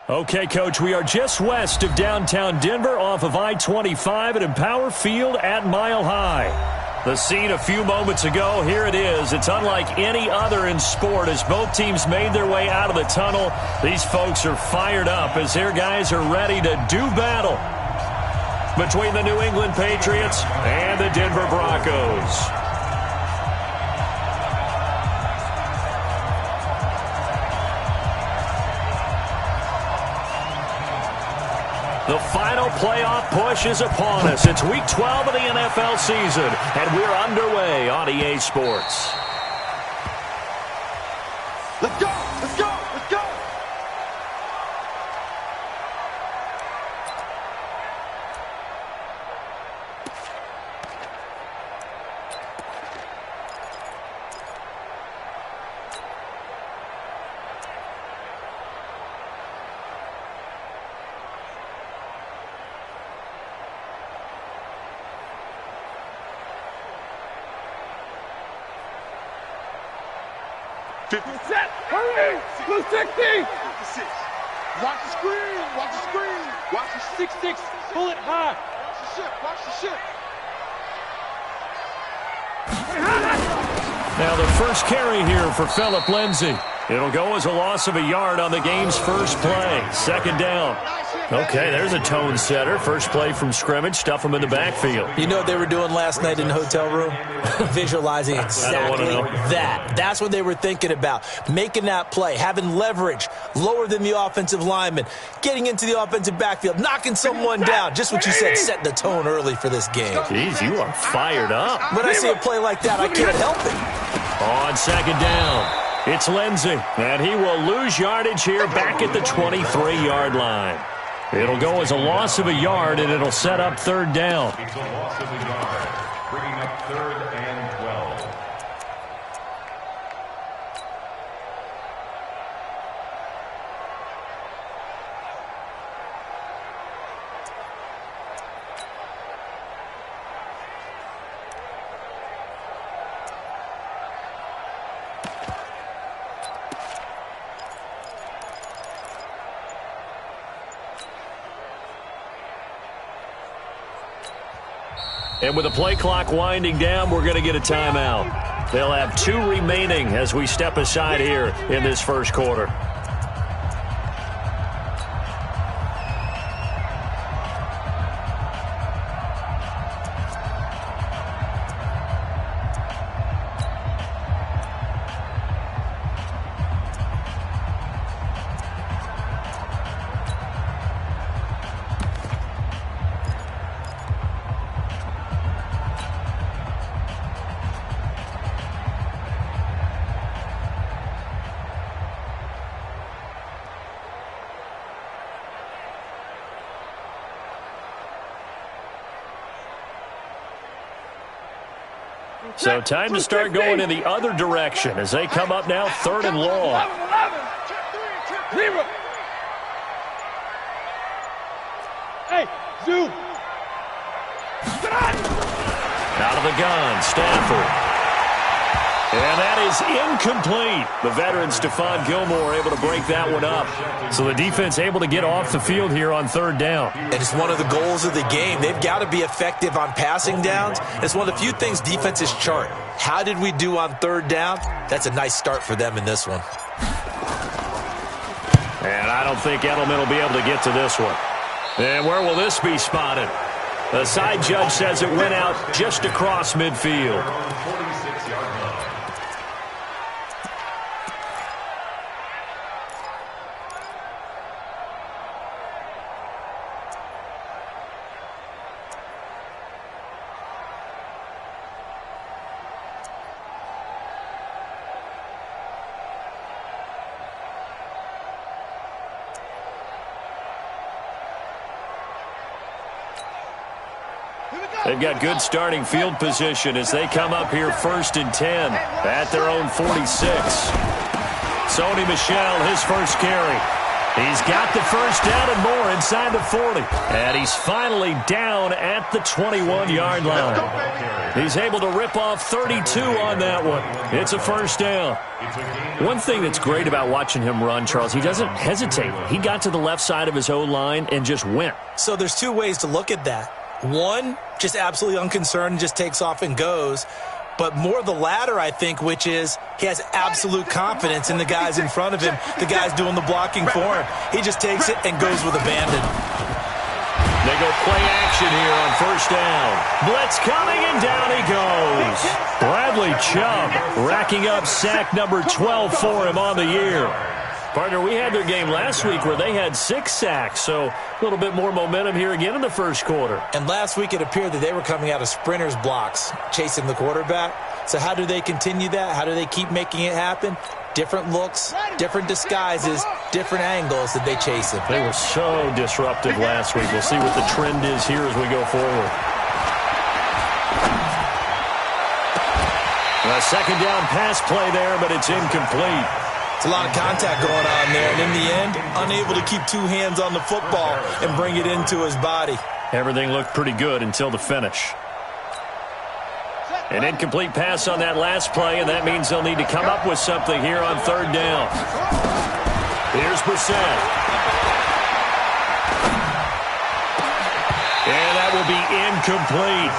Okay, Coach, we are just west of downtown Denver off of I-25 at Empower Field at Mile High. The scene a few moments ago, here it is. It's unlike any other in sport as both teams made their way out of the tunnel. These folks are fired up as their guys are ready to do battle between the New England Patriots and the Denver Broncos. The final playoff push is upon us. It's Week 12 of the NFL season, and we're underway on EA Sports. Let's go! Let's go! Let's go! Set! Hurry! Blue 60! Watch the screen! Watch the screen! Watch the 6-6! Pull it high! Watch the ship! Watch the ship! Now the first carry here for Phillip Lindsay. It'll go as a loss of a yard on the game's first play. Second down. Okay, there's a tone setter. First play from scrimmage. Stuff them in the backfield. You know what they were doing last night in the hotel room? Visualizing exactly that. That's what they were thinking about. Making that play, having leverage, lower than the offensive lineman, getting into the offensive backfield, knocking someone down. Just what you said, setting the tone early for this game. Jeez, you are fired up. When I see a play like that, I can't help it. On second down, it's Lindsay, and he will lose yardage here back at the 23-yard line. It'll go as a loss of a yard, and it'll set up third down. It's a loss of a yard, bringing up 3rd and 12. And with the play clock winding down, we're going to get a timeout. They'll have 2 remaining as we step aside here in this first quarter. So time to start going in the other direction as they come up now 3rd and long. 0. Hey, zoom. Out of the gun, Stafford. And that is incomplete. The veteran Stephon Gilmore able to break that one up. So the defense able to get off the field here on 3rd down. And it's one of the goals of the game. They've got to be effective on passing downs. It's one of the few things defenses chart. How did we do on 3rd down? That's a nice start for them in this one. And I don't think Edelman will be able to get to this one. And where will this be spotted? The side judge says it went out just across midfield. 46-yard line. They've got good starting field position as they come up here 1st and 10 at their own 46. Sony Michel, his first carry. He's got the first down and more inside the 40. And he's finally down at the 21-yard line. He's able to rip off 32 on that one. It's a first down. One thing that's great about watching him run, Charles, he doesn't hesitate. He got to the left side of his O-line and just went. So there's two ways to look at that. One, just absolutely unconcerned, just takes off and goes. But more the latter, I think, which is he has absolute confidence in the guys in front of him, the guys doing the blocking for him. He just takes it and goes with abandon. They go play action here on first down. Blitz coming, and down he goes. Bradley Chubb racking up sack number 12 for him on the year. Partner, we had their game last week where they had 6 sacks, so a little bit more momentum here again in the first quarter. And last week it appeared that they were coming out of sprinters blocks, chasing the quarterback. So how do they continue that? How do they keep making it happen? Different looks, different disguises, different angles that they chase it. They were so disruptive last week. We'll see what the trend is here as we go forward. A second down pass play there, but it's incomplete. It's a lot of contact going on there, and in the end, unable to keep 2 hands on the football and bring it into his body. Everything looked pretty good until the finish. An incomplete pass on that last play, and that means they'll need to come up with something here on third down. Here's Brissett. And that will be incomplete.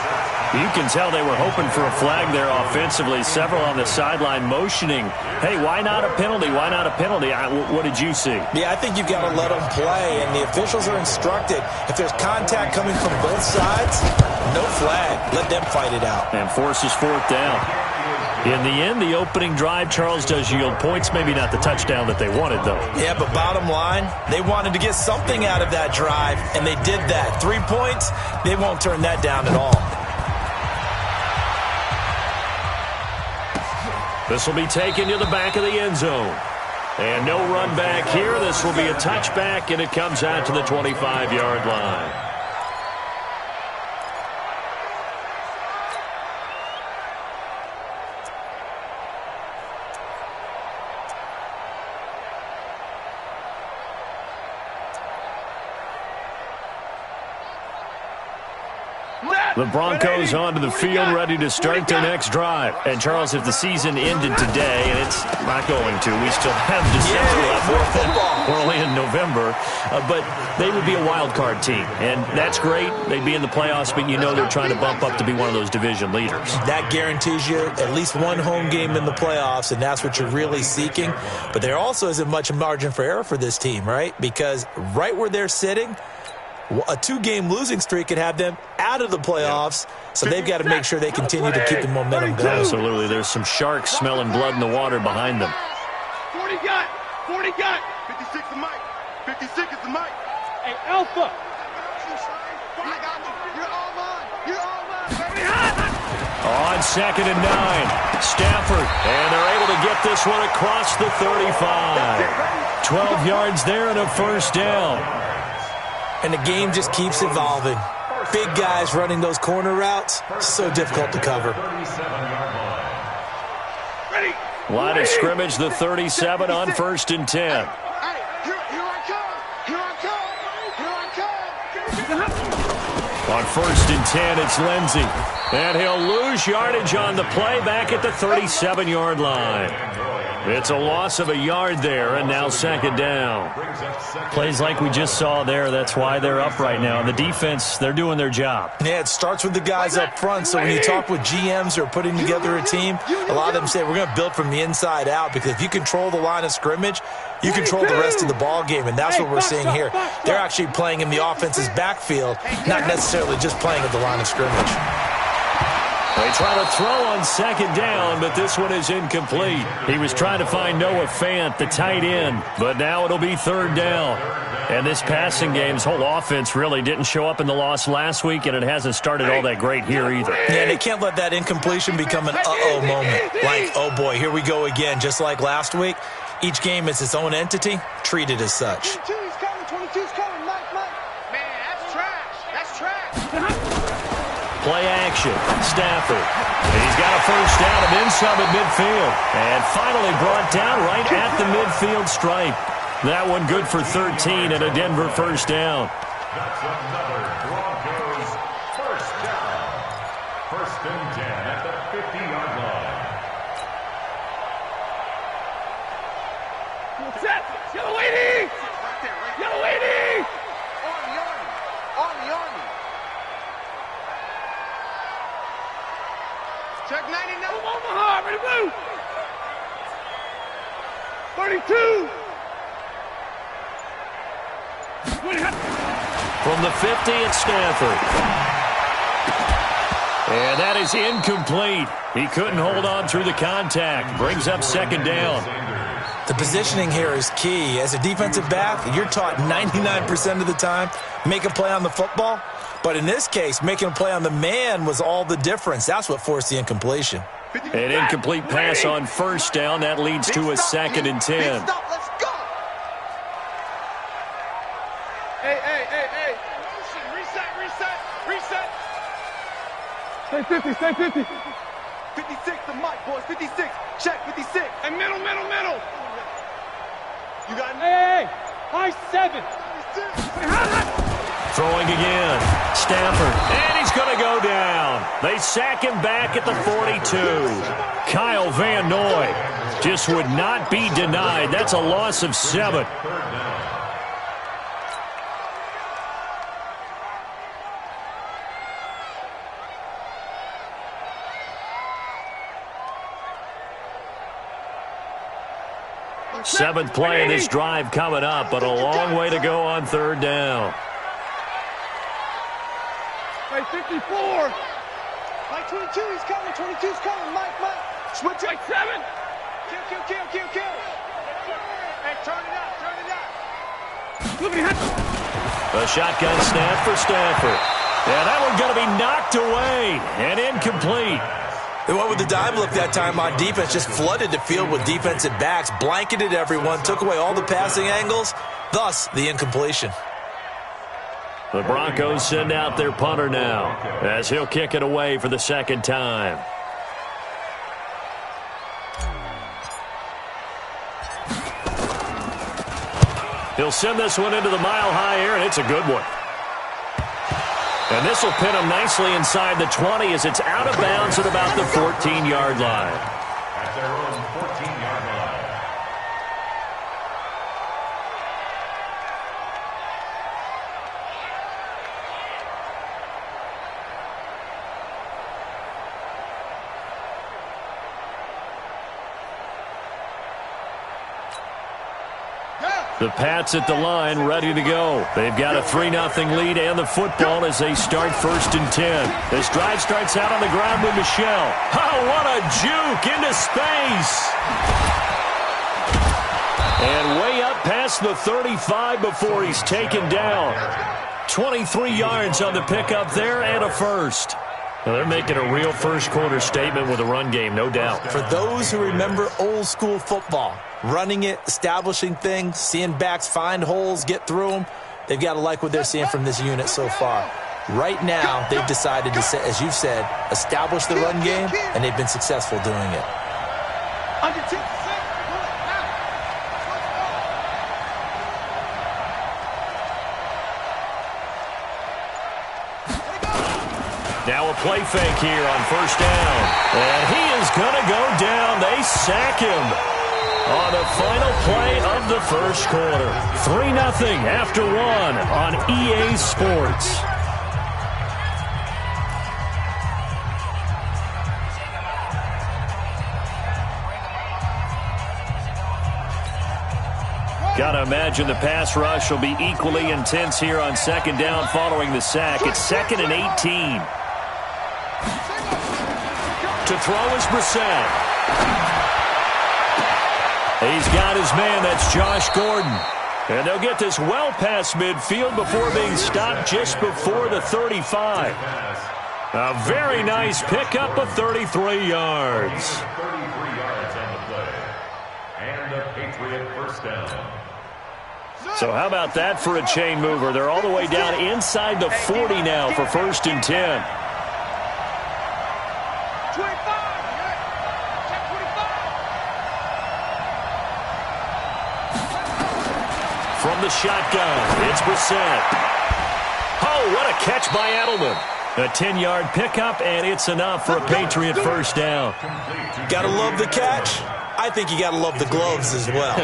You can tell they were hoping for a flag there offensively. Several on the sideline motioning, hey, why not a penalty? Why not a penalty? What did you see? Yeah, I think you've got to let them play, and the officials are instructed. If there's contact coming from both sides, no flag. Let them fight it out. And forces fourth down. In the end, the opening drive, Charles, does yield points. Maybe not the touchdown that they wanted, though. Yeah, but bottom line, they wanted to get something out of that drive, and they did that. 3 points, they won't turn that down at all. This will be taken to the back of the end zone. And no run back here. This will be a touchback, and it comes out to the 25-yard line. The Broncos onto the field, ready to start their next drive. And, Charles, if the season ended today, and it's not going to, we still have December left. We're only in November. But they would be a wild card team. And that's great. They'd be in the playoffs, but you know they're trying to bump up to be one of those division leaders. That guarantees you at least one home game in the playoffs, and that's what you're really seeking. But there also isn't much margin for error for this team, right? Because right where they're sitting, a 2-game losing streak could have them out of the playoffs, so they've got to make sure they continue to keep the momentum going. Absolutely. There's some sharks smelling blood in the water behind them. 40 got. 56 is Mike. 56 is the Mike. Hey, Alpha. You're all mine. On second and 9, Stafford, and they're able to get this one across the 35. 12 yards there and a first down. And the game just keeps evolving. Big guys running those corner routes, so difficult to cover. Line of scrimmage, the 37 on first and 10. Here I come. On first and 10, it's Lindsey. And he'll lose yardage on the play back at the 37-yard line. It's a loss of a yard there, and now second down. Plays like we just saw there, that's why they're up right now. And the defense, they're doing their job. Yeah, it starts with the guys up front. So when you talk with GMs who are putting together a team, a lot of them say we're going to build from the inside out, because if you control the line of scrimmage, you control the rest of the ball game, and that's what we're seeing here. They're actually playing in the offense's backfield, not necessarily just playing at the line of scrimmage. They try to throw on second down, but this one is incomplete. He was trying to find Noah Fant, the tight end, but now it'll be third down. And this passing game's whole offense really didn't show up in the loss last week, and it hasn't started all that great here either. Yeah, they can't let that incompletion become an uh-oh moment. Like, oh boy, here we go again, just like last week. Each game is its own entity, treated as such. 22's coming, Mike. Man, that's trash. Play action. Stafford. He's got a first down and then some at midfield. And finally brought down right at the midfield stripe. That one good for 13 and a Denver first down. That's another Broncos first down. First and 10 at the 50-yard line. Set. Yellow lady. Yellow lady. Army. Check 99. Omaha, ready to move. 32. From the 50, it's Stafford. And that is incomplete. He couldn't hold on through the contact. Brings up second down. The positioning here is key. As a defensive back, you're taught 99% of the time, make a play on the football. But in this case, making a play on the man was all the difference. That's what forced the incompletion. An incomplete pass on first down. That leads to a second and 10. Let's go. Hey. Reset. Stay 50. 56, the mic, boys. 56. Check, 56. And middle. You got it. Hey. High 7. Throwing again. Stafford. And he's going to go down. They sack him back at the 42. Kyle Van Noy just would not be denied. That's a loss of 7. Seventh play of this drive coming up, but a long way to go on third down. Hey, 54. Mike 22, he's coming. 22's coming. Mike. Switch it. 7. Kill. Hey, turn it out. Look at A shotgun snap for Stafford. And that one's going to be knocked away and incomplete. They went with the dive look that time on defense, just flooded the field with defensive backs, blanketed everyone, took away all the passing angles, thus the incompletion. The Broncos send out their punter now as he'll kick it away for the second time. He'll send this one into the mile-high air, and it's a good one. And this will pin him nicely inside the 20 as it's out of bounds at about the 14-yard line. At their own 14-yard line. The Pats at the line, ready to go. They've got a 3-0 lead and the football as they start first and 10. This drive starts out on the ground with Michelle. Oh, what a juke into space. And way up past the 35 before he's taken down. 23 yards on the pickup there and a first. Well, they're making a real first-quarter statement with a run game, no doubt. For those who remember old-school football, running it, establishing things, seeing backs find holes, get through them, they've got to like what they're seeing from this unit so far. Right now, they've decided to, as you've said, establish the run game, and they've been successful doing it. Now a play fake here on first down. And he is going to go down. They sack him on the final play of the first quarter. 3-0 after 1 on EA Sports. Got to imagine the pass rush will be equally intense here on second down following the sack. It's 2nd and 18. To throw is Brissett. He's got his man. That's Josh Gordon. And they'll get this well past midfield before being stopped just before the 35. A very nice pickup of 33 yards. 33 yards on the play. And a Patriot first down. So how about that for a chain mover? They're all the way down inside the 40 now for first and 10. from the shotgun. It's Brissett. Oh, what a catch by Edelman. A 10-yard pickup, and it's enough for a Patriot first down. Got to love the catch. I think you got to love the gloves as well.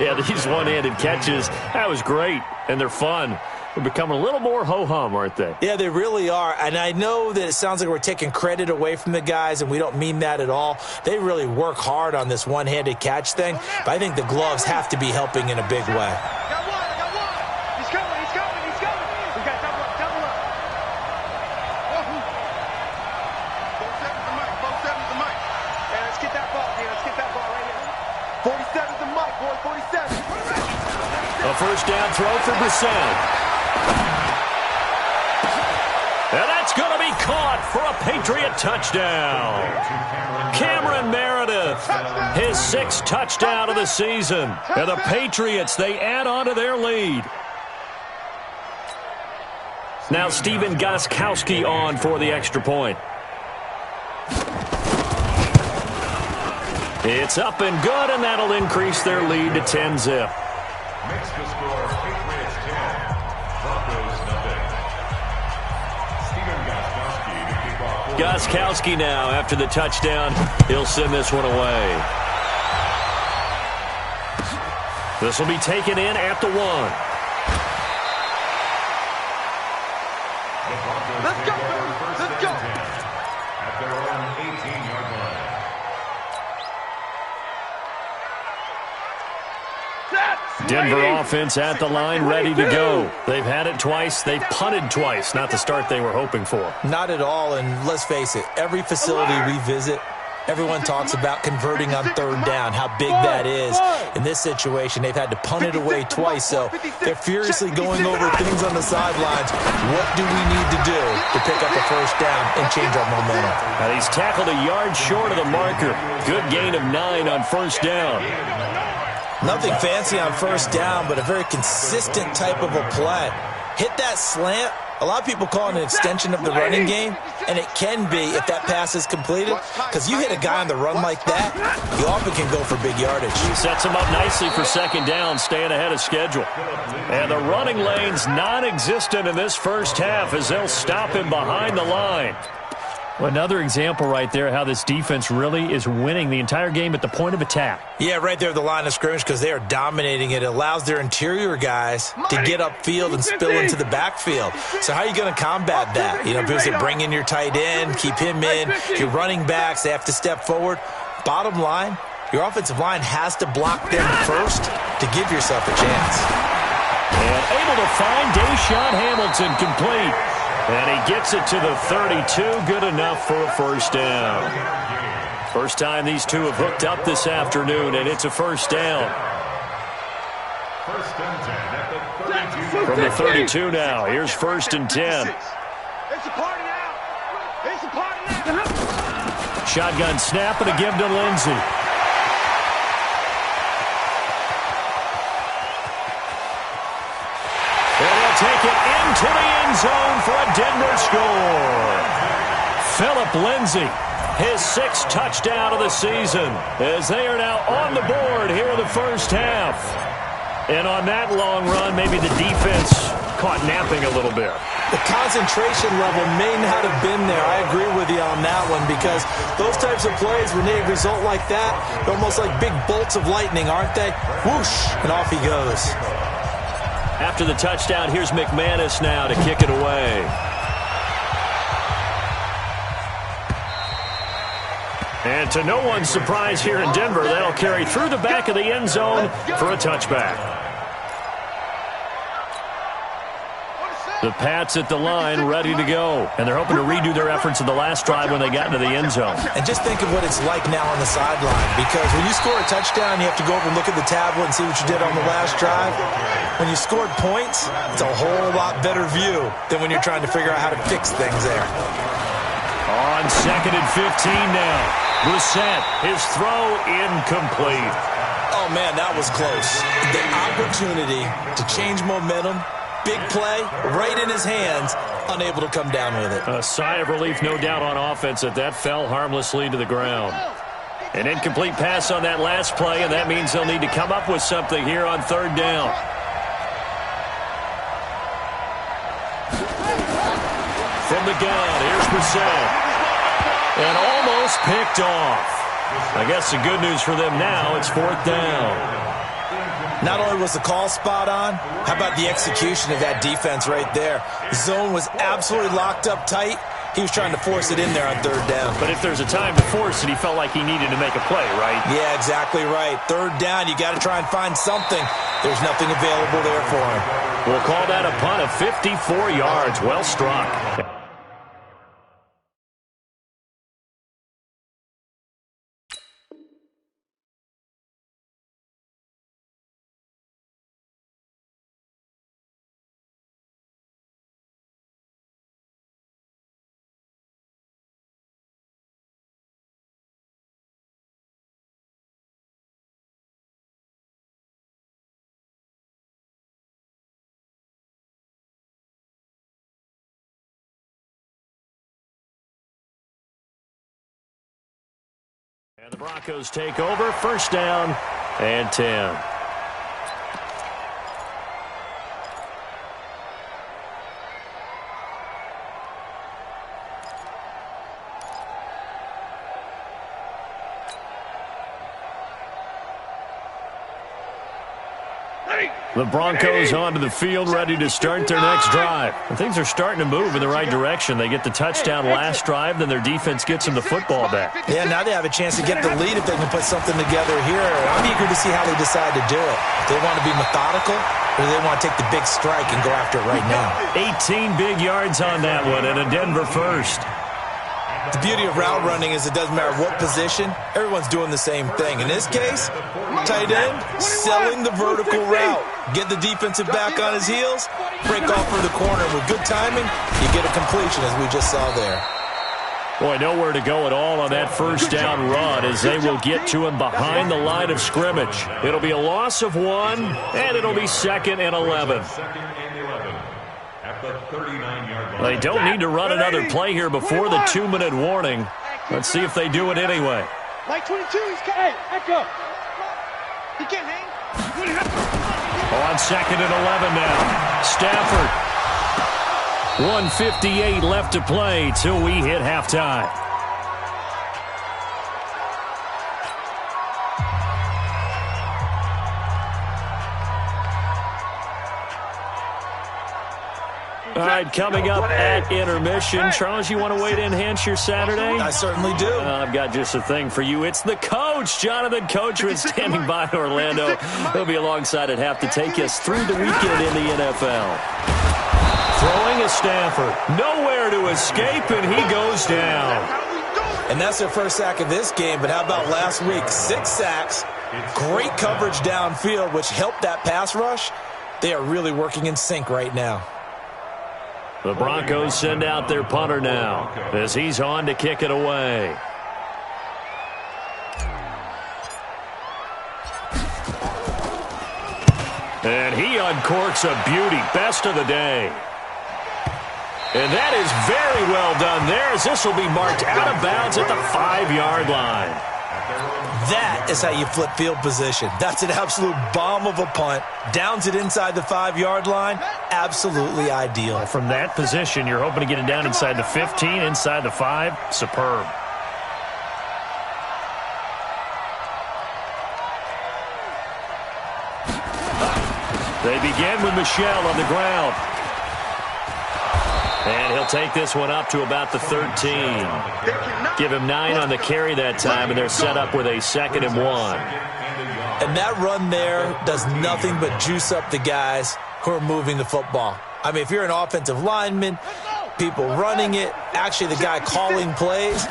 Yeah, these one-handed catches, that was great, and they're fun. They're becoming a little more ho-hum, aren't they? Yeah, they really are. And I know that it sounds like we're taking credit away from the guys, and we don't mean that at all. They really work hard on this one-handed catch thing, but I think the gloves have to be helping in a big way. I got one. He's coming. We got double up. Both sevens the mic. Yeah, let's get that ball, Let's get that ball right here. 47's the mic, boy. 47. A first down throw for Brissett. And that's going to be caught for a Patriot touchdown. Cameron Meredith, his 6th touchdown of the season. And the Patriots, they add on to their lead. Now Stephen Gostkowski on for the extra point. It's up and good, and that'll increase their lead to 10-zip. Makes the score Patriots 10, Broncos nothing. Stephen Gostkowski to kick off. Gostkowski now, after the touchdown, he'll send this one away. This will be taken in at the 1. The Broncos Let's take go, over baby. first Let's and go. 10 at their own 18-yard line. Denver offense at the line, ready to go. They've had it twice. They've punted twice. Not the start they were hoping for. Not at all, and let's face it, every facility we visit, everyone talks about converting on 3rd down, how big that is. In this situation, they've had to punt it away twice, so they're furiously going over things on the sidelines. What do we need to do to pick up a first down and change our momentum? Now he's tackled a yard short of the marker. Good gain of 9 on first down. Nothing fancy on first down, but a very consistent type of a play. Hit that slant. A lot of people call it an extension of the running game, and it can be if that pass is completed, because you hit a guy on the run like that, you often can go for big yardage. Sets him up nicely for second down, staying ahead of schedule. And the running lane's non-existent in this first half as they'll stop him behind the line. Well, another example right there how this defense really is winning the entire game at the point of attack. Yeah, right there at the line of scrimmage, because they are dominating it. It allows their interior guys to get upfield and spill into the backfield. So how are you going to combat that? You know, because they bring in your tight end, keep him in. Your running backs, they have to step forward. Bottom line, your offensive line has to block them first to give yourself a chance. And able to find Deshaun Hamilton complete. And he gets it to the 32, good enough for a first down. First time these two have hooked up this afternoon, and it's a first down. First and 10 at the 32. From the 32 now, here's first and 10. It's a party now. It's a party now. Shotgun snap and a give to Lindsey. And he'll take it into the end zone for a Denver score. Phillip Lindsay, his 6th touchdown of the season, as they are now on the board here in the first half. And on that long run, maybe the defense caught napping a little bit. The concentration level may not have been there. I agree with you on that one, because those types of plays, when they result like that, they're almost like big bolts of lightning, aren't they? Whoosh, and off he goes. After the touchdown, here's McManus now to kick it away. And to no one's surprise here in Denver, that'll carry through the back of the end zone for a touchback. The Pats at the line, ready to go. And they're hoping to redo their efforts in the last drive when they got into the end zone. And just think of what it's like now on the sideline, because when you score a touchdown, you have to go over and look at the tablet and see what you did on the last drive. When you scored points, it's a whole lot better view than when you're trying to figure out how to fix things there. On 2nd and 15 now. Brissett, his throw incomplete. Oh, man, that was close. The opportunity to change momentum, big play, right in his hands, unable to come down with it. A sigh of relief, no doubt, on offense that fell harmlessly to the ground. An incomplete pass on that last play, and that means they'll need to come up with something here on 3rd down. set. And almost picked off. I guess the good news for them now, it's 4th down. Not only was the call spot on, how about the execution of that defense right there? The zone was absolutely locked up tight. He was trying to force it in there on 3rd down. But if there's a time to force it, he felt like he needed to make a play, right? Yeah, exactly right. 3rd down, you got to try and find something. There's nothing available there for him. We'll call that a punt of 54 yards. Well struck. And the Broncos take over. 1st down and 10. The Broncos onto the field, ready to start their next drive. And things are starting to move in the right direction. They get the touchdown last drive, then their defense gets them the football back. Yeah, now they have a chance to get the lead if they can put something together here. I'm eager to see how they decide to do it. Do they want to be methodical, or do they want to take the big strike and go after it right now? 18 big yards on that one, and a Denver first. The beauty of route running is it doesn't matter what position, everyone's doing the same thing. In this case, tight end, selling the vertical route. Get the defensive back on his heels, break off for the corner. With good timing, you get a completion, as we just saw there. Boy, nowhere to go at all on that 1st down run as they will get to him behind the line of scrimmage. It'll be a loss of 1, and it'll be 2nd and 11. They don't need to run another play here before the 2-minute warning. Let's see if they do it anyway. Like 22, he's hey, echo. He can't hang. On 2nd and 11 now. Stafford. 1:58 left to play till we hit halftime. All right, coming up at intermission. Charles, you want to wait to enhance your Saturday? I certainly do. I've got just a thing for you. It's the coach, Jonathan Coachman, standing by in Orlando. He'll be alongside at half to take us through the weekend in the NFL. Throwing a Stafford. Nowhere to escape, and he goes down. And that's their first sack of this game, but how about last week? 6 sacks, great coverage downfield, which helped that pass rush. They are really working in sync right now. The Broncos send out their punter now as he's on to kick it away. And he uncorks a beauty. Best of the day. And that is very well done there, as this will be marked out of bounds at the 5-yard line. That is how you flip field position. That's an absolute bomb of a punt. Downs it inside the 5-yard line. Absolutely ideal. From that position, you're hoping to get it down inside the 15, inside the 5. Superb. They begin with Michel on the ground. And he'll take this one up to about the 13. Give him 9 on the carry that time, and they're set up with a 2nd and 1. And that run there does nothing but juice up the guys who are moving the football. I mean, if you're an offensive lineman, people running it, actually the guy calling plays,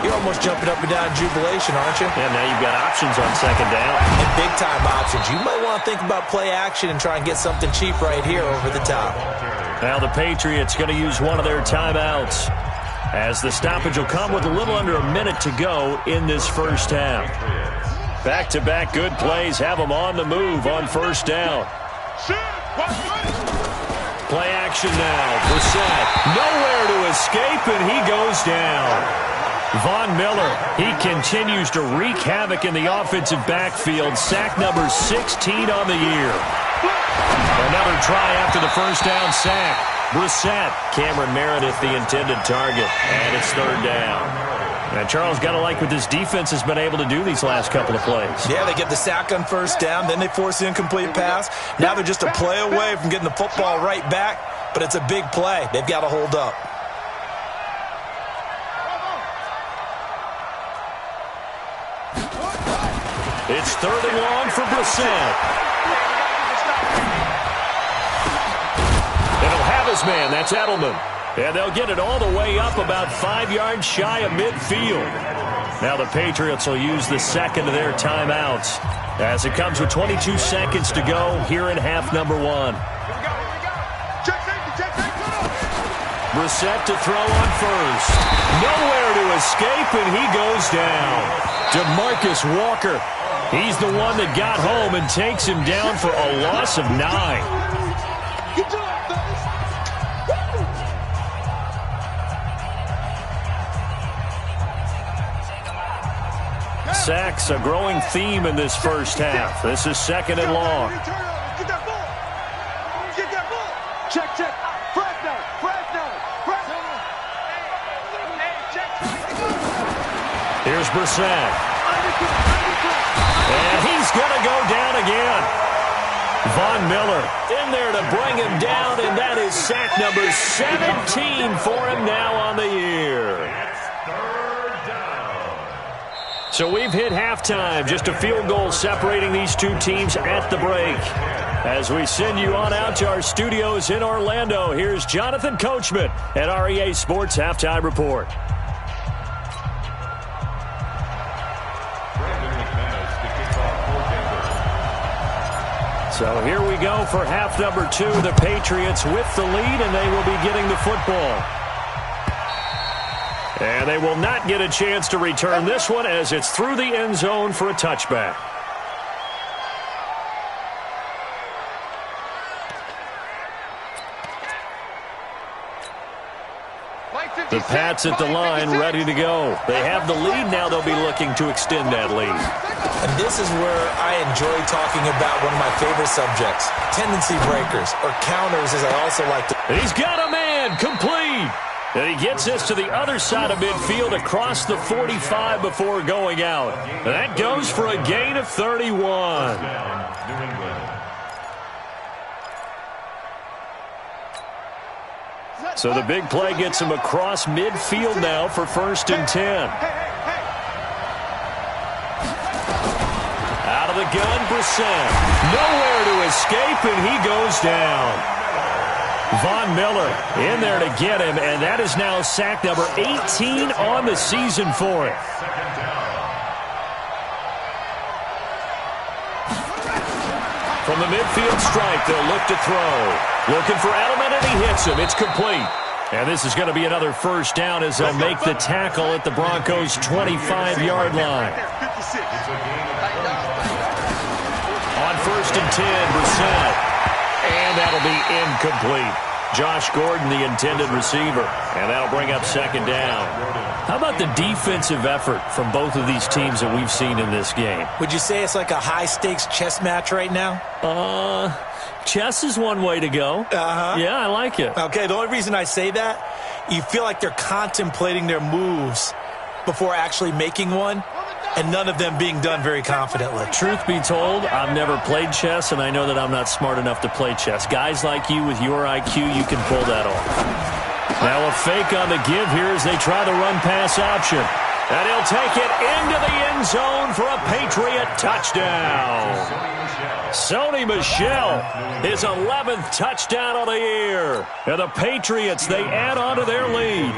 you're almost jumping up and down in jubilation, aren't you? And now you've got options on 2nd down. And big-time options. You might want to think about play action and try and get something cheap right here over the top. Now the Patriots going to use one of their timeouts, as the stoppage will come with a little under a minute to go in this first half. Back-to-back good plays have them on the move on 1st down. Play action now. Brissett. Nowhere to escape, and he goes down. Von Miller, he continues to wreak havoc in the offensive backfield. Sack number 16 on the year. Another try after the 1st down sack. Brissett, Cameron Meredith, the intended target, and it's third down. Now, Charles, got to like what this defense has been able to do these last couple of plays. Yeah, they get the sack on first down, then they force the incomplete pass. Now they're just a play away from getting the football right back, but it's a big play. They've got to hold up. It's third and long for Brissett. It'll have his man. That's Edelman. And they'll get it all the way up about 5 yards shy of midfield. Now the Patriots will use the second of their timeouts as it comes with 22 seconds to go here in half number 1. Brissett to throw on first. Nowhere to escape, and he goes down. DeMarcus Walker. He's the one that got home and takes him down for a loss of 9. Sacks, a growing theme in this first half. This is second and long. Get that ball. Get that ball. Check. Fresno. Here's Brissett. And he's going to go down again. Von Miller in there to bring him down, and that is sack number 17 for him now on the year. So we've hit halftime, just a field goal separating these two teams at the break. As we send you on out to our studios in Orlando, here's Jonathan Coachman at REA Sports Halftime Report. So here we go for half number 2. The Patriots with the lead, and they will be getting the football. And they will not get a chance to return this one as it's through the end zone for a touchback. The Pats at the line, ready to go. They have the lead now. They'll be looking to extend that lead. And this is where I enjoy talking about one of my favorite subjects, tendency breakers, or counters, as I also like to. He's got a man, complete. And he gets this to the other side of midfield across the 45 before going out. And that goes for a gain of 31. So the big play gets him across midfield now for first and 10. Out of the gun, Brissett. Nowhere to escape, and he goes down. Von Miller in there to get him, and that is now sack number 18 on the season for him. From the midfield strike, they'll look to throw. Looking for Edelman, and he hits him. It's complete. And this is going to be another first down as they'll make the tackle at the Broncos' 25-yard line. On first and 10, Brissett. And that'll be incomplete. Josh Gordon, the intended receiver. And that'll bring up second down. How about the defensive effort from both of these teams that we've seen in this game? Would you say it's like a high-stakes chess match right now? Chess is one way to go. Yeah, I like it. Okay, the only reason I say that, you feel like they're contemplating their moves before actually making one, and none of them being done very confidently. Truth be told, I've never played chess, and I know that I'm not smart enough to play chess. Guys like you with your IQ, you can pull that off. Now a fake on the give here as they try the run-pass option. And he'll take it into the end zone for a Patriot touchdown. Sony Michel, his 11th touchdown of the year. And the Patriots, they add on to their lead.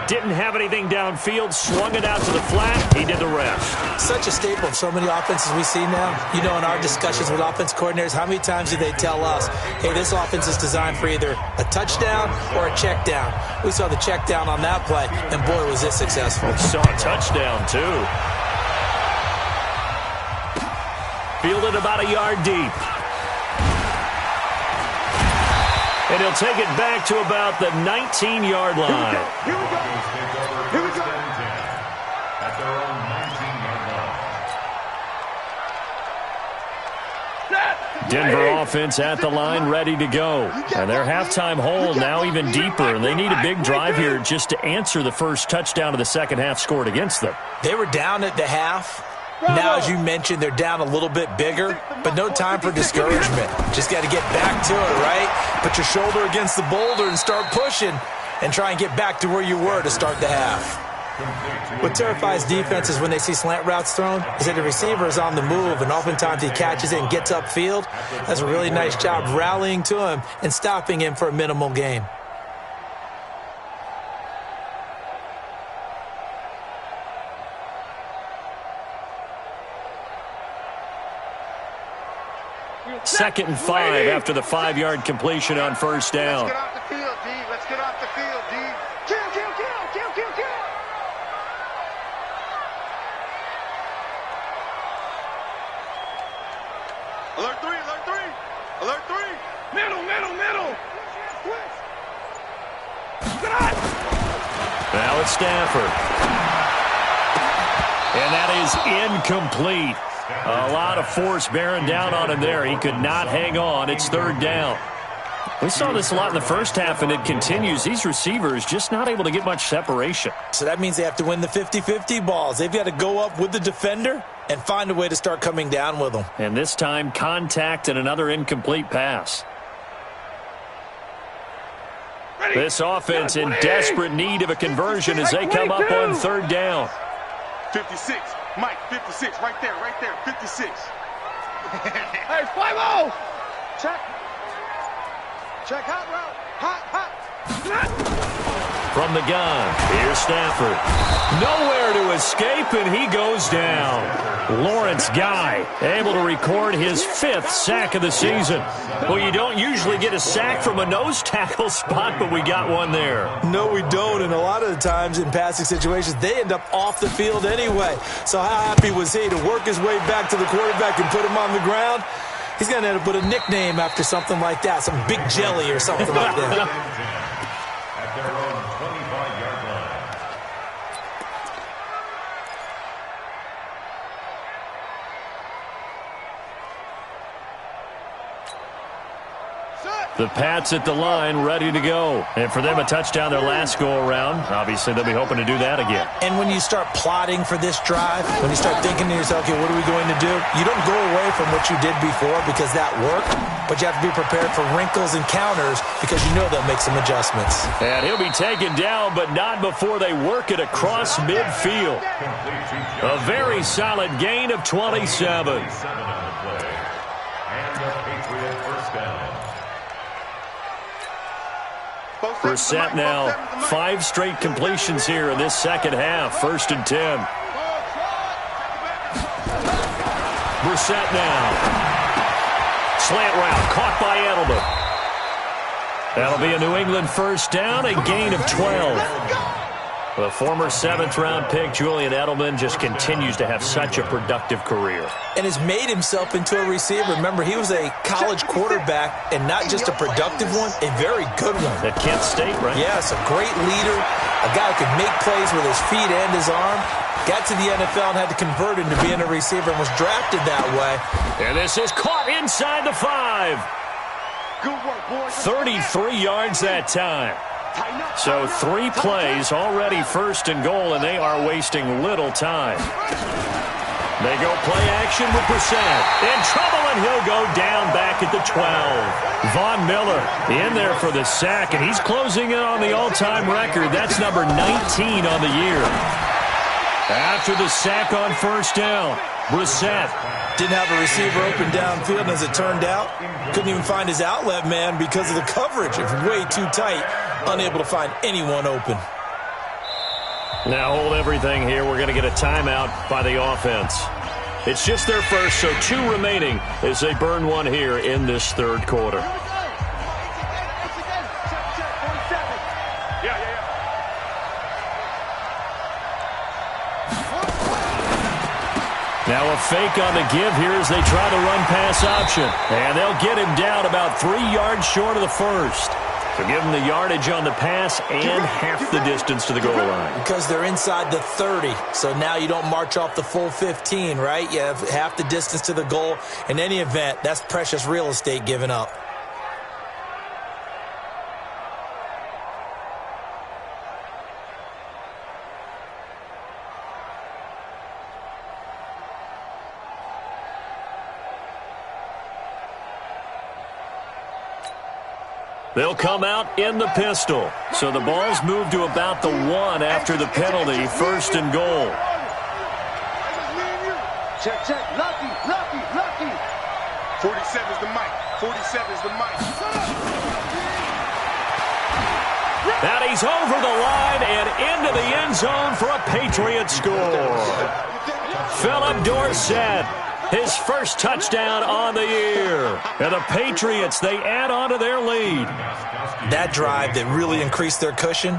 Didn't have anything downfield, swung it out to the flat. He did the rest. Such a staple of so many offenses we see now. You know, in our discussions with offense coordinators, how many times do they tell us, hey, this offense is designed for either a touchdown or a check down. We saw the check down on that play, and boy, was it successful. Saw a touchdown, too. Fielded about a yard deep. And he'll take it back to about the 19-yard line. Here we go. Here we go. At their own 19-yard line. Denver offense at the line ready to go. And their halftime hole now even deeper, and they need a big drive here just to answer the first touchdown of the second half scored against them. They were down at the half. Now, as you mentioned, they're down a little bit bigger, but no time for discouragement. Just got to get back to it, right? Put your shoulder against the boulder and start pushing and try and get back to where you were to start the half. What terrifies defenses when they see slant routes thrown is that the receiver is on the move, and oftentimes he catches it and gets upfield. Does a really nice job rallying to him and stopping him for a minimal gain. Second and 5 after the 5-yard completion on first down. Let's get off the field, D. Let's get off the field, D. Kill, kill, kill, kill, kill, kill. Alert 3, alert 3. Alert 3. Middle, middle, middle. Switch. Now it's Stafford. And that is incomplete. A lot of force bearing down on him there. He could not hang on. It's third down. We saw this a lot in the first half, and it continues. These receivers just not able to get much separation. So that means they have to win the 50-50 balls. They've got to go up with the defender and find a way to start coming down with them. And this time, contact and another incomplete pass. This offense in desperate need of a conversion as they come up on third down. 56. Mike, 56. Right there, 56. Hey, 5-0. Check. Check hot route. Hot. From the gun, here's Stafford. Nowhere to escape, and he goes down. Lawrence Guy able to record his 5th sack of the season. Well, you don't usually get a sack from a nose tackle spot, but we got one there. No, we don't, and a lot of the times in passing situations, they end up off the field anyway. So how happy was he to work his way back to the quarterback and put him on the ground? He's going to end up with a nickname after something like that, some Big Jelly or something like that. At their own 25-yard line. The Pats at the line, ready to go. And for them, a touchdown their last go-around. Obviously, they'll be hoping to do that again. And when you start plotting for this drive, when you start thinking to yourself, okay, what are we going to do? You don't go away from what you did before because that worked, but you have to be prepared for wrinkles and counters because you know they'll make some adjustments. And he'll be taken down, but not before they work it across midfield. A very solid gain of 27. And the Patriot first down. Brissett now 5 straight completions here in this second half. 1st and 10. Brissett now. Slant route caught by Edelman. That'll be a New England first down, a gain of 12. The former 7th-round pick, Julian Edelman, just continues to have such a productive career. And has made himself into a receiver. Remember, he was a college quarterback, and not just a productive one, a very good one. At Kent State, right? Yes, a great leader, a guy who could make plays with his feet and his arm. Got to the NFL and had to convert into being a receiver and was drafted that way. And this is caught inside the 5. Good work, boys. 33 yards that time. So 3 plays, already 1st and goal, and they are wasting little time. They go play action with Brissett. In trouble, and he'll go down back at the 12. Von Miller in there for the sack, and he's closing in on the all-time record. That's number 19 on the year. After the sack on first down, Brissett. Didn't have a receiver open downfield, and as it turned out, couldn't even find his outlet man because of the coverage. It was way too tight, unable to find anyone open. Now hold everything here. We're going to get a timeout by the offense. It's just their first, so 2 remaining as they burn one here in this third quarter. Now a fake on the give here as they try to run pass option. And they'll get him down about 3 yards short of the first. To give them the yardage on the pass and half the distance to the goal line. Because they're inside the 30, so now you don't march off the full 15, right? You have half the distance to the goal. In any event, that's precious real estate given up. They'll come out in the pistol. So the ball's moved to about the 1 after the penalty, 1st and goal. Check, check. Lucky, lucky, lucky. 47's the mic. 47's the mic. Now he's over the line and into the end zone for a Patriot score. Philip Dorsett, his first touchdown on the year. And the Patriots, they add on to their lead. That drive that really increased their cushion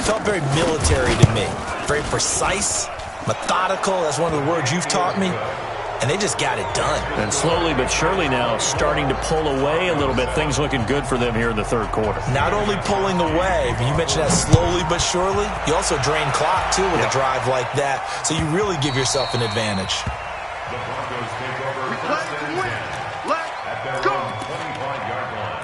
felt very military to me. Very precise, methodical. That's one of the words you've taught me. And they just got it done. And slowly but surely now starting to pull away a little bit. Things looking good for them here in the third quarter. Not only pulling away, but you mentioned that slowly but surely. You also drain clock, too, with a drive like that. So you really give yourself an advantage. The Broncos take over first and 10 at their own 25-yard line.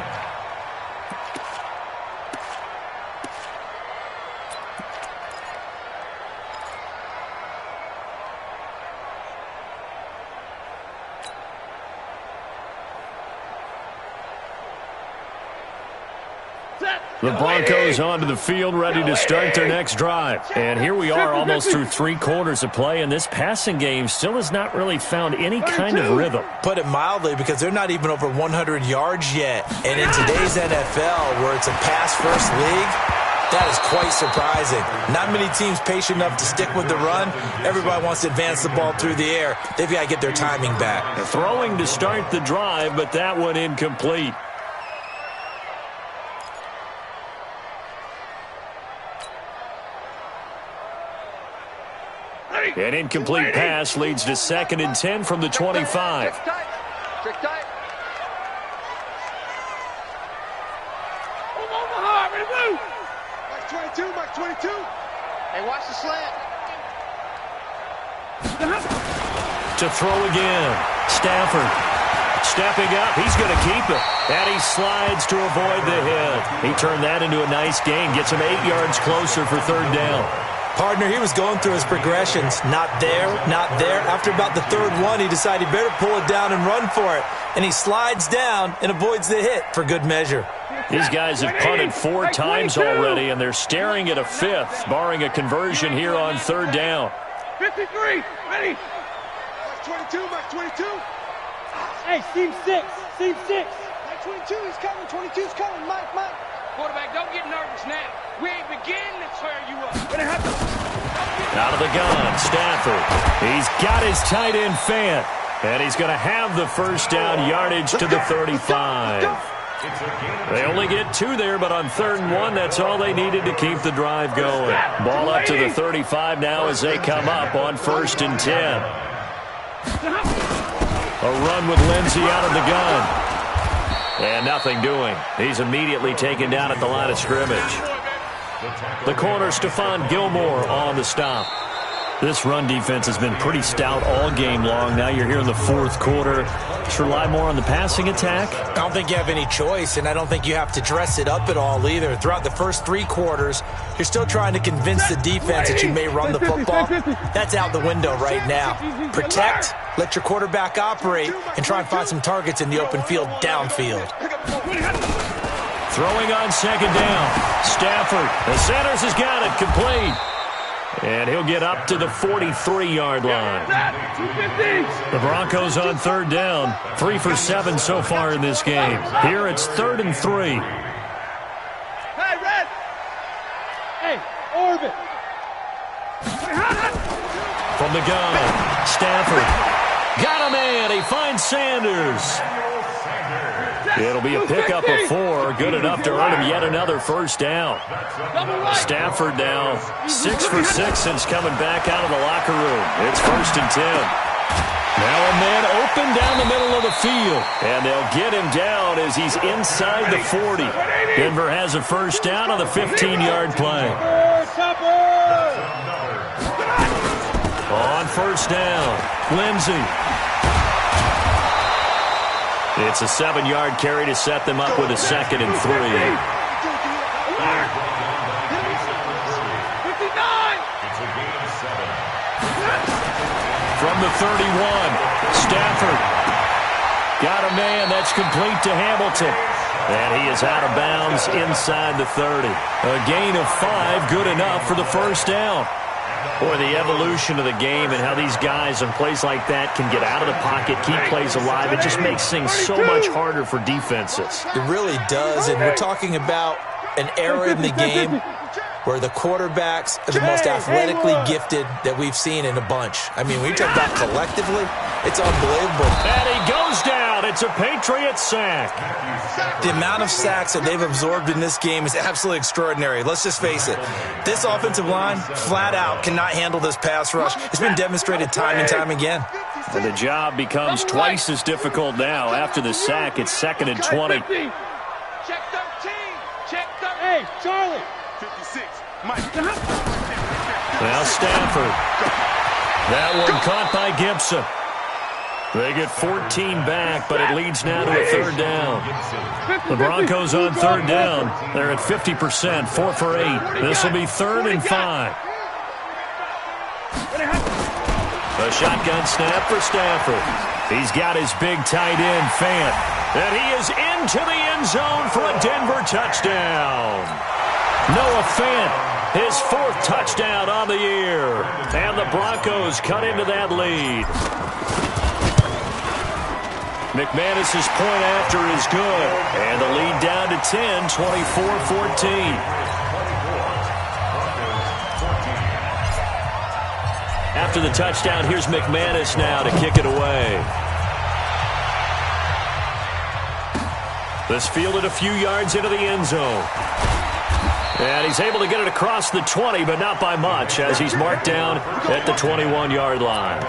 The Broncos onto the field, ready to start their next drive. And here we are almost through 3 quarters of play, and this passing game still has not really found any kind of rhythm. Put it mildly, because they're not even over 100 yards yet. And in today's NFL, where it's a pass-first league, that is quite surprising. Not many teams patient enough to stick with the run. Everybody wants to advance the ball through the air. They've got to get their timing back. They're throwing to start the drive, but that one incomplete. An incomplete pass leads to 2nd and 10 from the 25. Check tight. Check tight. Mike 22, Mike 22. Hey, watch the slant. To throw again. Stafford stepping up. He's going to keep it. And he slides to avoid the hit. He turned that into a nice gain. Gets him 8 yards closer for 3rd down. Partner, he was going through his progressions. Not there, not there. After about the 3rd one, he decided he better pull it down and run for it. And he slides down and avoids the hit for good measure. These guys have punted 4 times already, and they're staring at a 5th, barring a conversion here on 3rd down. 53, ready. Mike 22, Mike 22. Hey, seam 6, seam 6. Mike 22, he's coming, 22's coming, Mike. Quarterback, don't get nervous now. We ain't beginning to tear you up. Out of the gun, Stafford. He's got his tight end Fant. And he's going to have the 1st down yardage to the 35. They only get 2 there, but on 3rd and 1, that's all they needed to keep the drive going. Ball up to the 35 now as they come up on 1st and 10. A run with Lindsey out of the gun. And nothing doing. He's immediately taken down at the line of scrimmage. The corner, Stephon Gilmore, on the stop. This run defense has been pretty stout all game long. Now you're here in the 4th quarter. Just rely more on the passing attack. I don't think you have any choice, and I don't think you have to dress it up at all either. Throughout the first 3 quarters, you're still trying to convince the defense that you may run the football. That's out the window right now. Protect, let your quarterback operate, and try and find some targets in the open field downfield. Throwing on 2nd down. Stafford, the centers has got it, complete. And he'll get up to the 43-yard line. The Broncos on 3rd down. 3 for 7 so far in this game. Here it's 3rd and 3. Hey, Red. Hey, Orbit. From the gun, Stafford. Got a man. He finds Sanders. It'll be a pickup of 4, good enough to earn him yet another 1st down. Stafford now 6 for 6 since coming back out of the locker room. It's 1st and 10. Now a man open down the middle of the field. And they'll get him down as he's inside the 40. Denver has a first down on the 15-yard play. On first down, Lindsey. It's a 7-yard carry to set them up with a 2nd and 3. From the 31, Stafford got a man that's complete to Hamilton. And he is out of bounds inside the 30. A gain of 5, good enough for the first down. Boy, the evolution of the game and how these guys in plays like that can get out of the pocket, keep plays alive, it just makes things so much harder for defenses. It really does, and we're talking about an era in the game where the quarterbacks are the most athletically gifted that we've seen in a bunch. I mean, when you talk about collectively, it's unbelievable. And he goes down. It's a Patriot sack. The amount of sacks that they've absorbed in this game is absolutely extraordinary. Let's just face it. This offensive line, flat out, cannot handle this pass rush. It's been demonstrated time and time again. And the job becomes twice as difficult now. After the sack, it's 2nd and 20. Check 13. Check 13. Hey, Charlie. 56. Mike. Now Stafford. That one caught by Gibson. They get 14 back, but it leads now to a 3rd down. The Broncos on 3rd down. They're at 50%, 4 for 8. This will be 3rd and 5. A shotgun snap for Stafford. He's got his big tight end, Fant. And he is into the end zone for a Denver touchdown. Noah Fant, his 4th touchdown on the year. And the Broncos cut into that lead. McManus's point after is good. And the lead down to 10, 24-14. After the touchdown, here's McManus now to kick it away. This fielded a few yards into the end zone. And he's able to get it across the 20, but not by much, as he's marked down at the 21-yard line.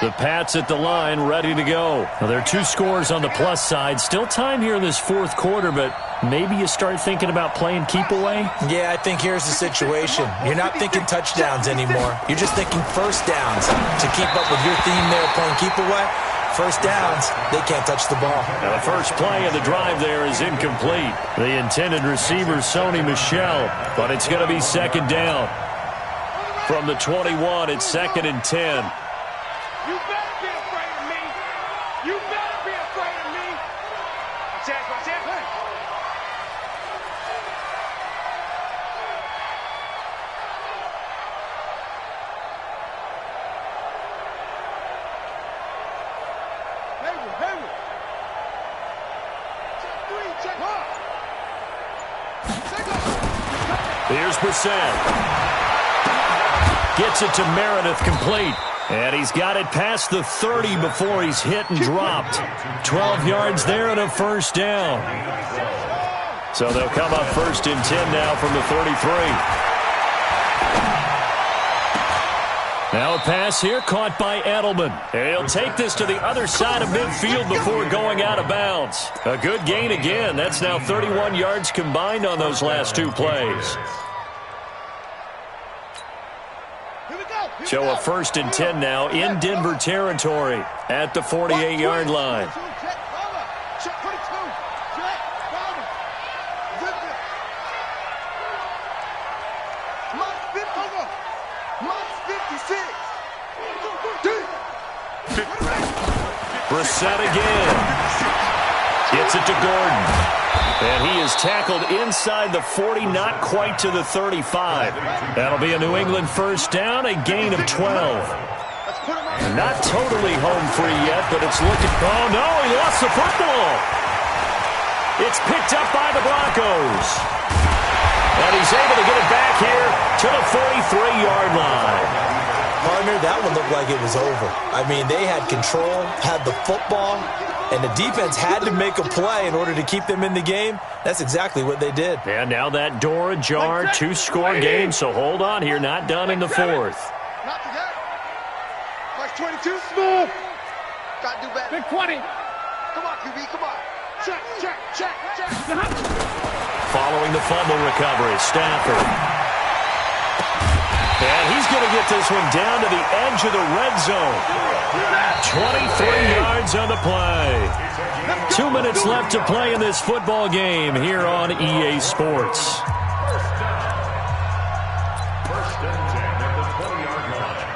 The Pats at the line, ready to go. Well, there are 2 scores on the plus side. Still time here in this 4th quarter, but maybe you start thinking about playing keep away? Yeah, I think here's the situation. You're not thinking touchdowns anymore. You're just thinking first downs. To keep up with your theme there, playing keep away, first downs, they can't touch the ball. Now the first play of the drive there is incomplete. The intended receiver, Sony Michel, but it's going to be 2nd down. From the 21, it's 2nd and 10. You better be afraid of me. You better be afraid of me. Watch out, watch out. Hey. Hayward. Check 3, check 1. Here's Brissett. Gets it to Meredith, complete. And he's got it past the 30 before he's hit and dropped. 12 yards there and a first down. So they'll come up 1st and 10 now from the 33. Now a pass here caught by Edelman. And he'll take this to the other side of midfield before going out of bounds. A good gain again. That's now 31 yards combined on those last 2 plays. So a 1st and 10 now in Denver territory at the 48-yard line. Brissett again. Gets it to Gordon. And he is tackled inside the 40, not quite to the 35. That'll be a New England first down, a gain of 12. Not totally home free yet, but it's looking... Oh, no, he lost the football. It's picked up by the Broncos. And he's able to get it back here to the 43-yard line. Partner, that one looked like it was over. I mean, they had control, had the football, and the defense had to make a play in order to keep them in the game. That's exactly what they did. And now that door ajar, two-score game, so hold on here, not done in the fourth. Not today. Like 22, smooth. Got to do better. Big 20. Come on, QB, come on. Check, check, check, check. Following the fumble recovery, Stafford. And he's going to get this one down to the edge of the red zone. 23 yards on the play. 2 minutes left to play in this football game here on EA Sports. First and 10 at the 20-yard line.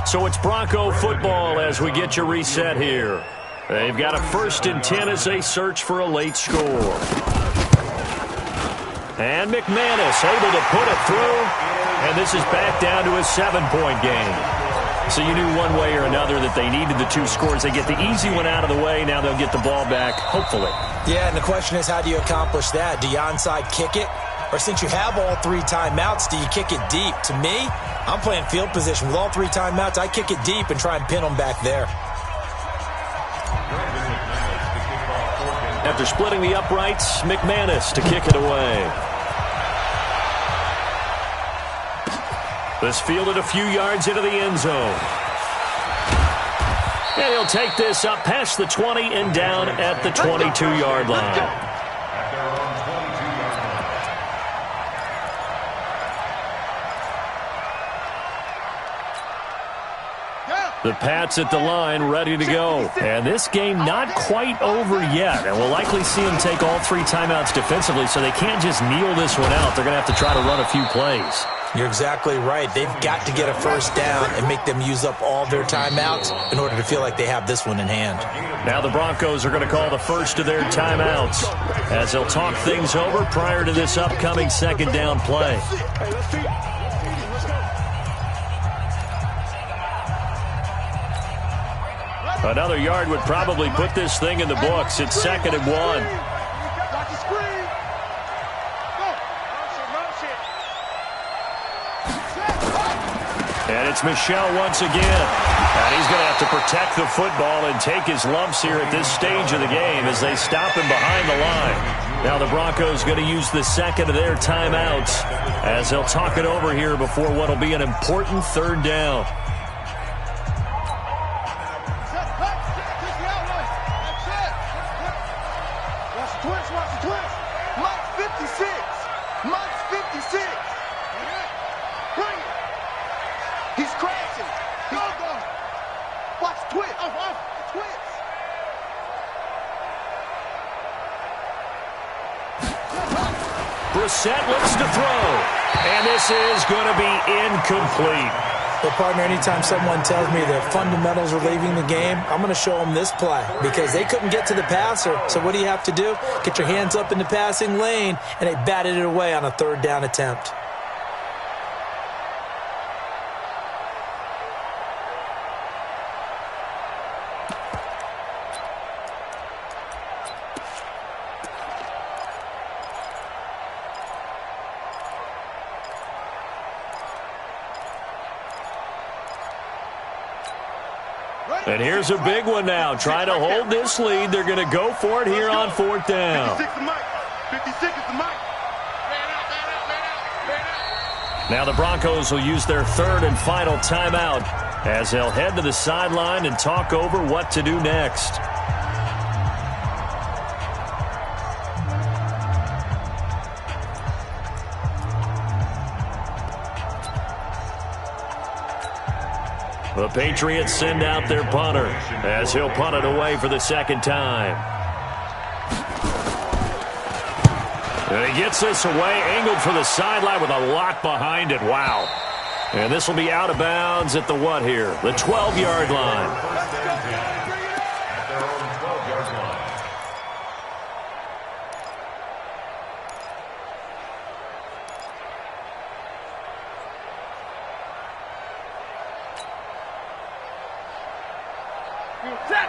So it's Bronco football as we get you reset here. They've got a 1st and 10 as they search for a late score. And McManus able to put it through. And this is back down to a 7-point game. So you knew one way or another that they needed the 2 scores. They get the easy one out of the way. Now they'll get the ball back, hopefully. Yeah, and the question is, how do you accomplish that? Do you onside kick it? Or since you have all 3 timeouts, do you kick it deep? To me, I'm playing field position. With all 3 timeouts, I kick it deep and try and pin them back there. After splitting the uprights, McManus to kick it away. This fielded a few yards into the end zone. And he'll take this up past the 20 and down at the 22-yard line. The Pats at the line, ready to go. And this game not quite over yet. And we'll likely see them take all 3 timeouts defensively, so they can't just kneel this one out. They're going to have to try to run a few plays. You're exactly right. They've got to get a first down and make them use up all their timeouts in order to feel like they have this one in hand. Now the Broncos are going to call the first of their timeouts as they'll talk things over prior to this upcoming 2nd down play. Another yard would probably put this thing in the books. It's 2nd and 1. And it's Michel once again. And he's going to have to protect the football and take his lumps here at this stage of the game as they stop him behind the line. Now the Broncos going to use the 2nd of their timeouts as they'll talk it over here before what will be an important 3rd down. Brissett looks to throw, and this is going to be incomplete. But, partner, anytime someone tells me the fundamentals are leaving the game, I'm going to show them this play because they couldn't get to the passer. So what do you have to do? Get your hands up in the passing lane, and they batted it away on a 3rd down attempt. And here's a big one now. Trying to hold this lead. They're going to go for it here on 4th down. 56 the mic. 56 is the mic. Now the Broncos will use their 3rd and final timeout as they'll head to the sideline and talk over what to do next. The Patriots send out their punter as he'll punt it away for the 2nd time. And he gets this away, angled for the sideline with a lot behind it. Wow. And this will be out of bounds at the what here? The 12-yard line.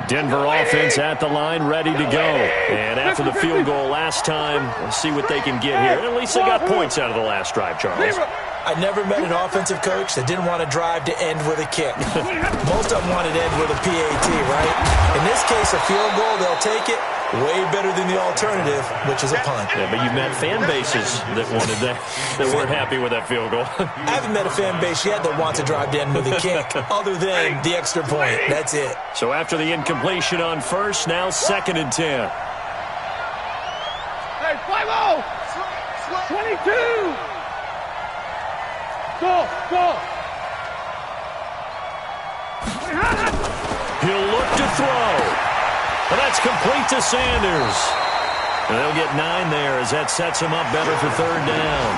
Denver offense at the line, ready to go. And after the field goal last time, we'll see what they can get here. At least they got points out of the last drive, Charles. I never met an offensive coach that didn't want to drive to end with a kick. Most of them wanted to end with a PAT, right? In this case, a field goal, they'll take it. Way better than the alternative, which is a punt. Yeah, but you've met fan bases that wanted that weren't happy with that field goal. I haven't met a fan base yet that wants to drive to end with a kick, other than the extra point. That's it. So after the incompletion on first, now 2nd and 10. Hey, 5-0! 22! Go! He'll look to throw. And that's complete to Sanders. And they'll get 9 there as that sets him up better for 3rd down.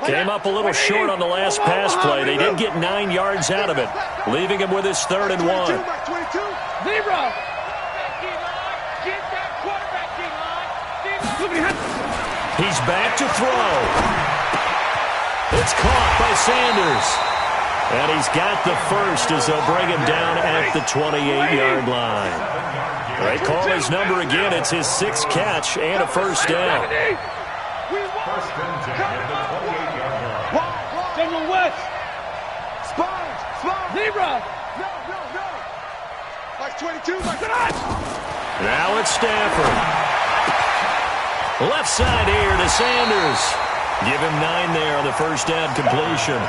Came up a little short on the last pass play. They did get 9 yards out of it, leaving him with his 3rd and 1. Zebra! He's back to throw. It's caught by Sanders. And he's got the first as they'll bring him down at the 28-yard line. They call his number again. It's his 6th catch and a first down. First and 10 at the 28-yard line. General West! Sponge! Zebra! No! Like 22, like that! Now it's Stafford. Left side here to Sanders. Give him 9 there on the first down completion.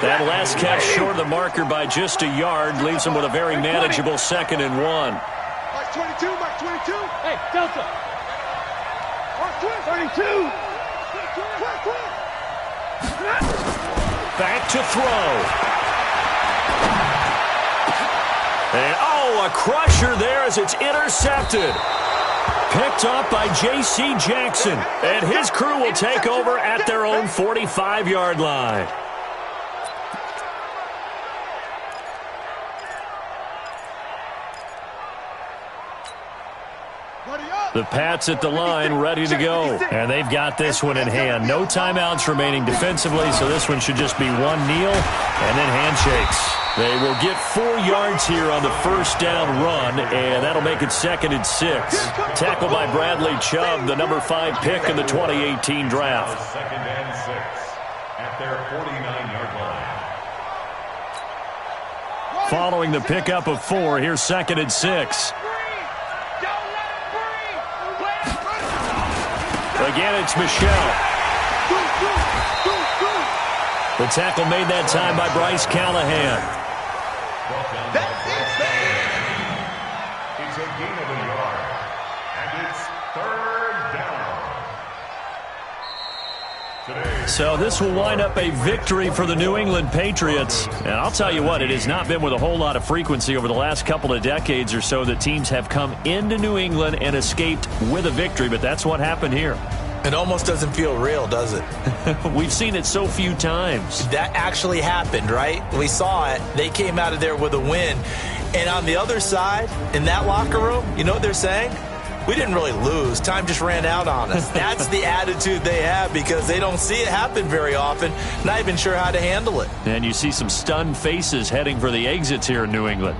That last catch short of the marker by just a yard leaves him with a very manageable 2nd and 1. Like 22, like 22. Hey, Delta. Like 32. Back to throw. And, a crusher there as it's intercepted. Picked up by J.C. Jackson. And his crew will take over at their own 45-yard line. The Pats at the line, ready to go. And they've got this one in hand. No timeouts remaining defensively, so this one should just be one kneel and then handshakes. They will get 4 yards here on the first down run, and that'll make it 2nd and 6. Tackled by Bradley Chubb, the number 5 pick in the 2018 draft. 2nd and 6 at their 49-yard line. Following the pickup of 4, here's 2nd and 6. Again, it's Michelle. The tackle made that time by Bryce Callahan. It's a gain of a yard, and it's 3rd down. So this will wind up a victory for the New England Patriots. And I'll tell you what, it has not been with a whole lot of frequency over the last couple of decades or so that teams have come into New England and escaped with a victory, but that's what happened here. It almost doesn't feel real, does it? We've seen it so few times. That actually happened, right? We saw it. They came out of there with a win. And on the other side, in that locker room, you know what they're saying? We didn't really lose. Time just ran out on us. That's the attitude they have because they don't see it happen very often. Not even sure how to handle it. And you see some stunned faces heading for the exits here in New England.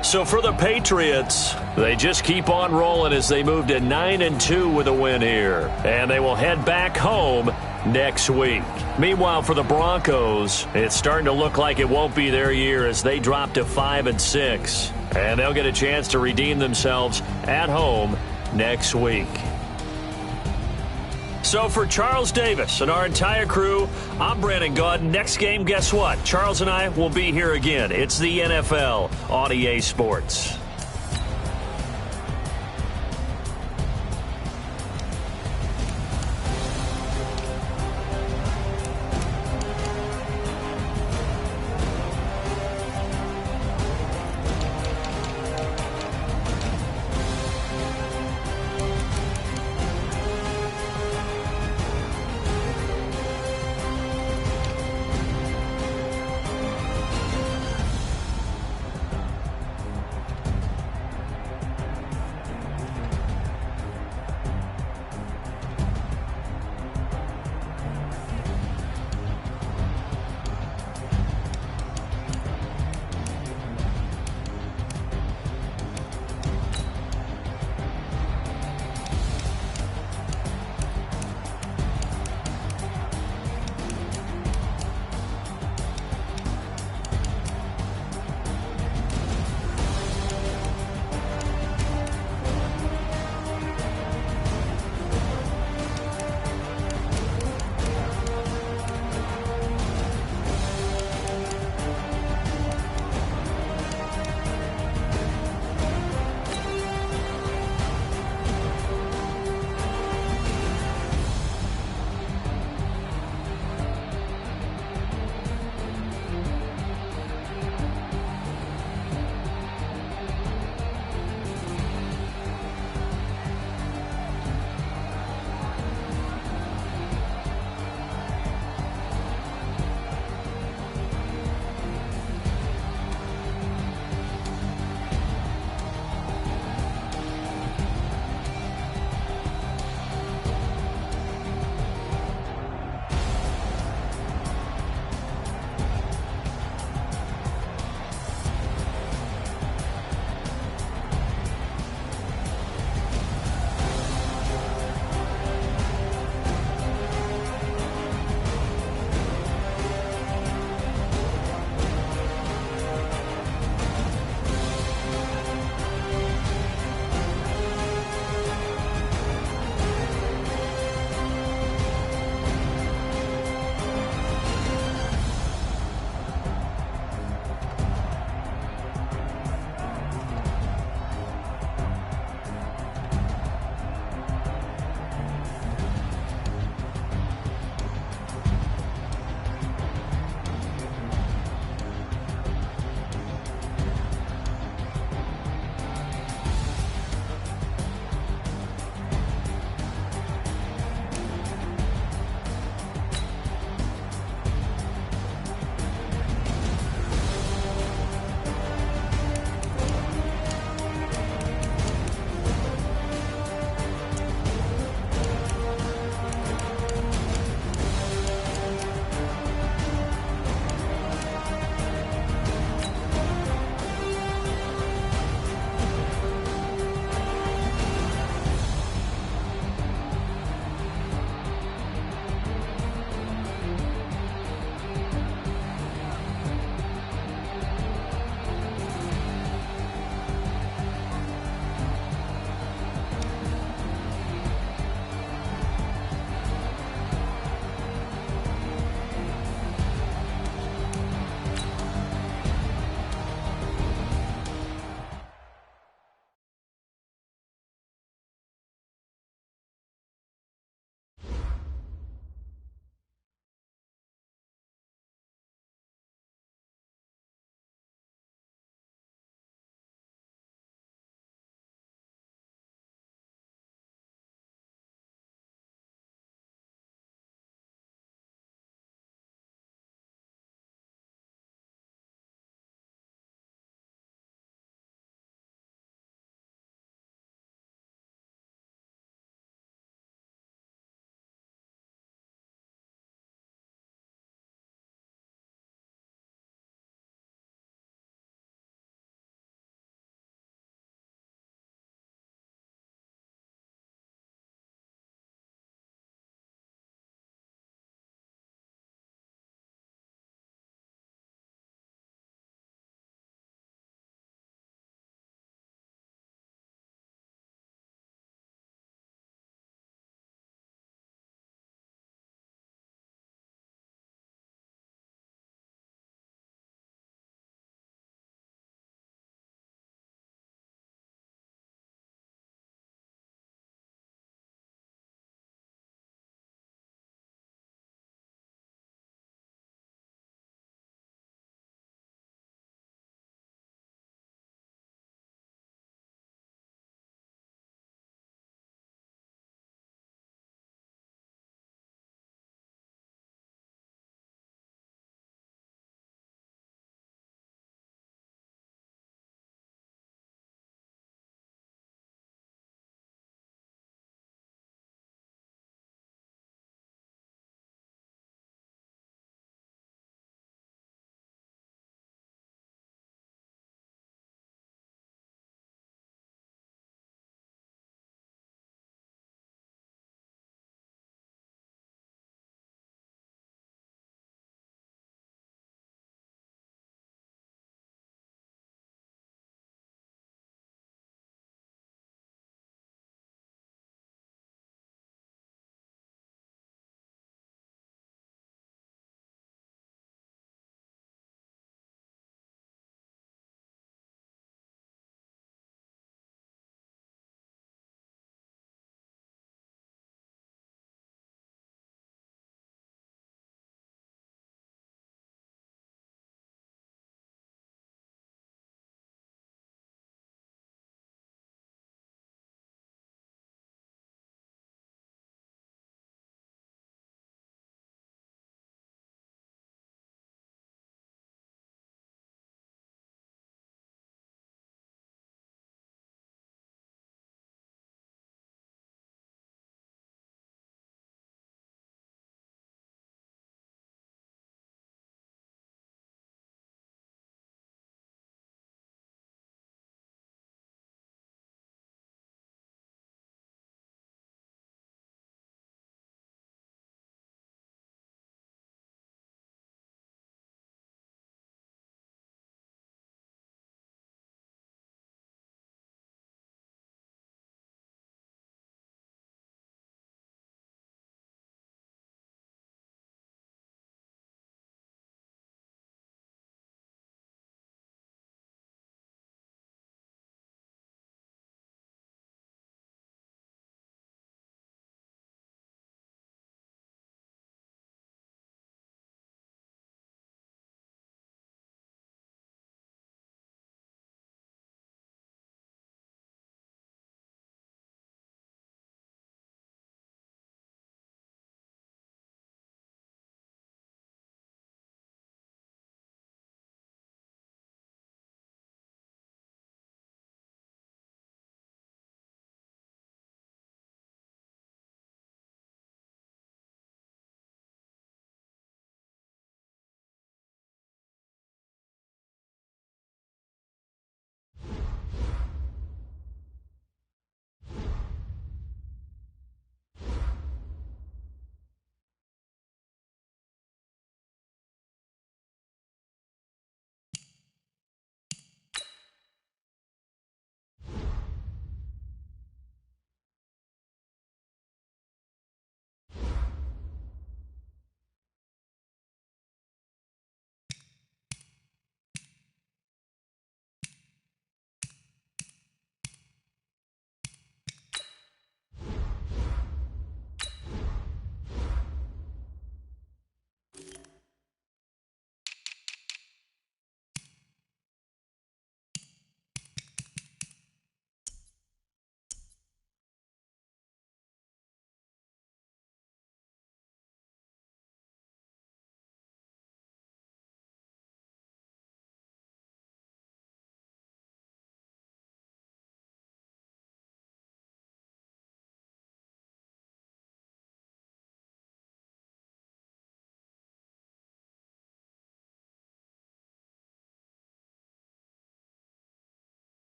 So for the Patriots, they just keep on rolling as they move to 9-2 with a win here. And they will head back home next week. Meanwhile, for the Broncos, it's starting to look like it won't be their year as they drop to 5-6. And they'll get a chance to redeem themselves at home next week. So for Charles Davis and our entire crew, I'm Brandon Gaud. Next game, guess what? Charles and I will be here again. It's the NFL on EA Sports.